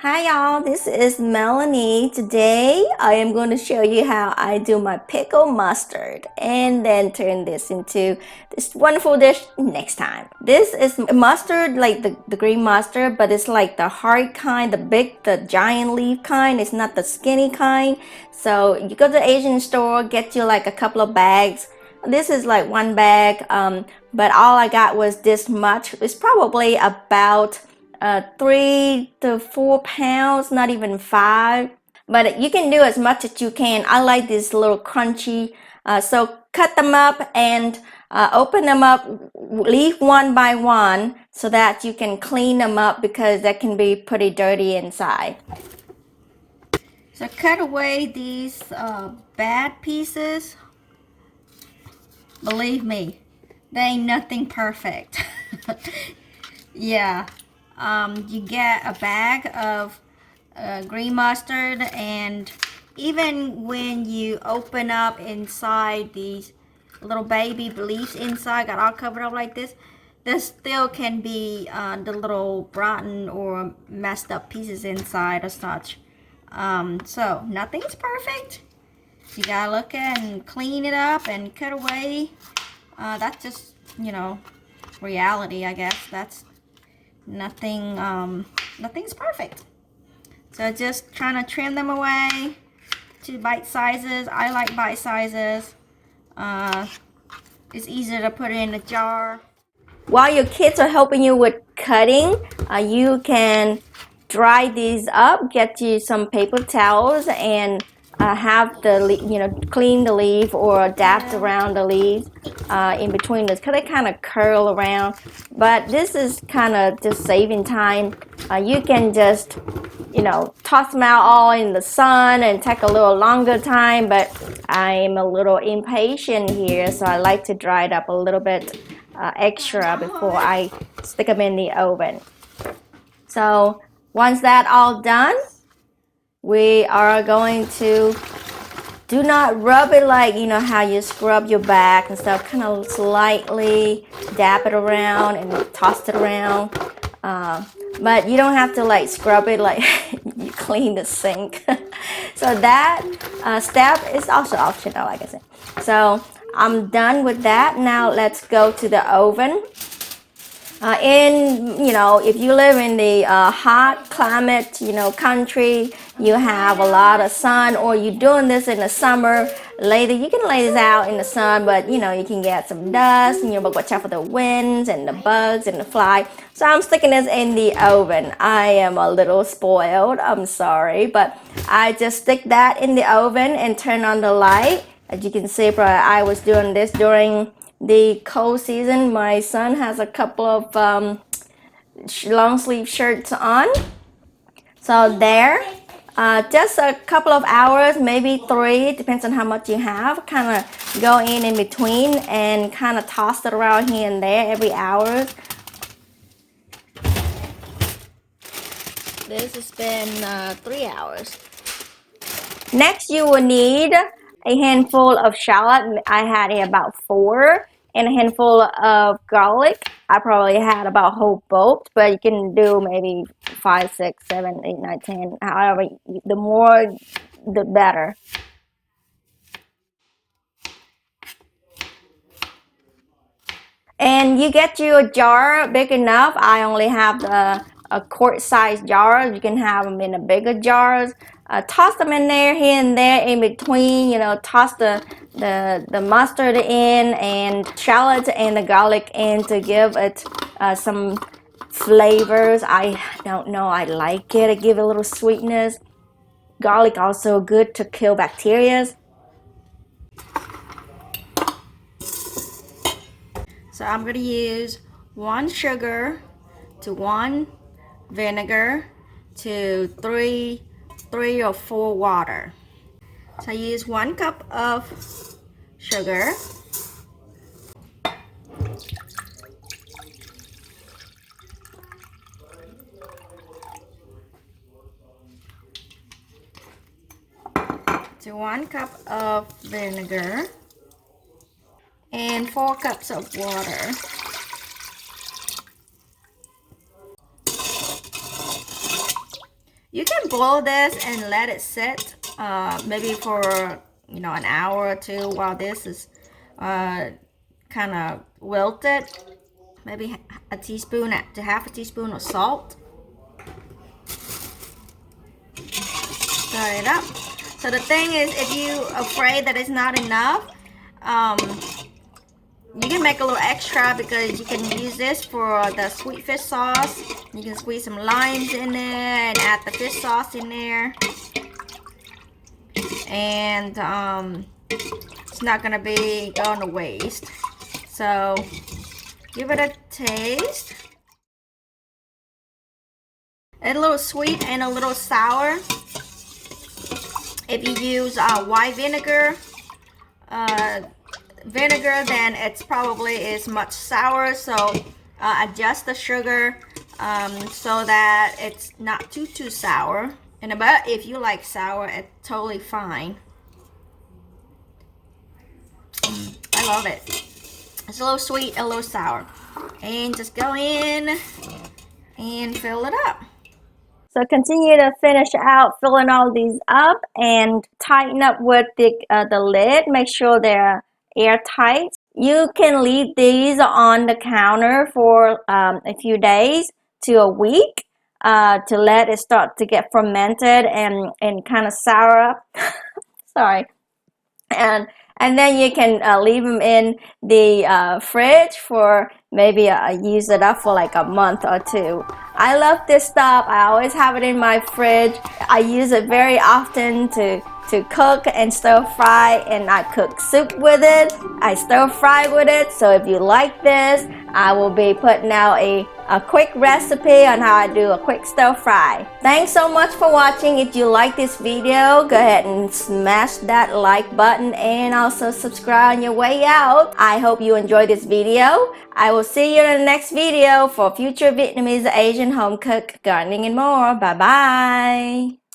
Hi y'all, this is Melanie. Today I am going to show you how I do my pickled mustard and then turn this into this wonderful dish next time. This is mustard, like the green mustard, but it's like the hard kind, the giant leaf kind. It's not the skinny kind. So you go to the Asian store, get you like a couple of bags. This is like one bag, but all I got was this much. It's probably about 3 to 4 pounds, not even 5. But you can do as much as you can. I like this little crunchy. So cut them up and open them up, leave one by one so that you can clean them up because that can be pretty dirty inside. So cut away these bad pieces. Believe me, they ain't nothing perfect. Yeah. You get a bag of green mustard, and even when you open up inside these little baby leaves inside, got all covered up like this, there still can be the little rotten or messed up pieces inside or such. So nothing's perfect. You gotta look at and clean it up and cut away. That's just, reality, I guess. That's nothing's perfect. So just trying to trim them away to bite sizes. I like bite sizes. It's easier to put it in a jar. While your kids are helping you with cutting, you can dry these up, get you some paper towels, and have clean the leaf or dab around the leaves in between this, because they kind of curl around. But this is kind of just saving time. You can just toss them out all in the sun and take a little longer time, but I'm a little impatient here, so I like to dry it up a little bit extra before I stick them in the oven. So once that all done, we are going to do not rub it like how you scrub your back and stuff. Kind of slightly dab it around and toss it around. But you don't have to like scrub it like you clean the sink. So that step is also optional, like I said. So I'm done with that. Now let's go to the oven. If you live in the hot climate, country, you have a lot of sun, or you're doing this in the summer, later you can lay this out in the sun, but you can get some dust, and but watch out for the winds and the bugs and the fly. So I'm sticking this in the oven. I am a little spoiled, I'm sorry, but I just stick that in the oven and turn on the light. As you can see, I was doing this during the cold season. My son has a couple of long sleeve shirts on. So there, just a couple of hours, maybe 3, depends on how much you have. Kind of go in between and kind of toss it around here and there every hour. This has been 3 hours. Next, you will need a handful of shallot. I had about 4, and a handful of garlic. I probably had about whole both, but you can do maybe 5, 6, 7, 8, 9, 10. However, the more, the better. And you get you a jar big enough. I only have a quart-sized jar. You can have them in a bigger jars. Toss them in there, here and there, in between. Toss the mustard in, and shallots and the garlic in to give it some flavors. I don't know. I like it. It gives a little sweetness. Garlic also good to kill bacteria. So I'm going to use 1 sugar to 1 vinegar to 3 or 4 water. So I use 1 cup of sugar. To 1 cup of vinegar and 4 cups of water. You can boil this and let it sit maybe for an hour or two while this is kind of wilted. Maybe a teaspoon to half a teaspoon of salt. Stir it up. So the thing is, if you're afraid that it's not enough, you can make a little extra because you can use this for the sweet fish sauce. You can squeeze some limes in there and add the fish sauce in there. And it's not gonna be going to waste. So give it a taste. A little sweet and a little sour. If you use white vinegar, then it's probably is much sour. So adjust the sugar so that it's not too sour. But if you like sour, it's totally fine. I love it. It's a little sweet, a little sour. And just go in and fill it up. So continue to finish out filling all these up and tighten up with the lid. Make sure they're airtight. You can leave these on the counter for a few days to a week to let it start to get fermented and kind of sour up. Sorry. And then you can leave them in the fridge for maybe use it up for like a month or two. I love this stuff. I always have it in my fridge. I use it very often to cook and stir fry, and I cook soup with it. I stir fry with it. So if you like this, I will be putting out a quick recipe on how I do a quick stir fry. Thanks so much for watching. If you like this video, go ahead and smash that like button and also subscribe on your way out. I hope you enjoyed this video. I will see you in the next video for future Vietnamese, Asian home cook, gardening and more. Bye bye.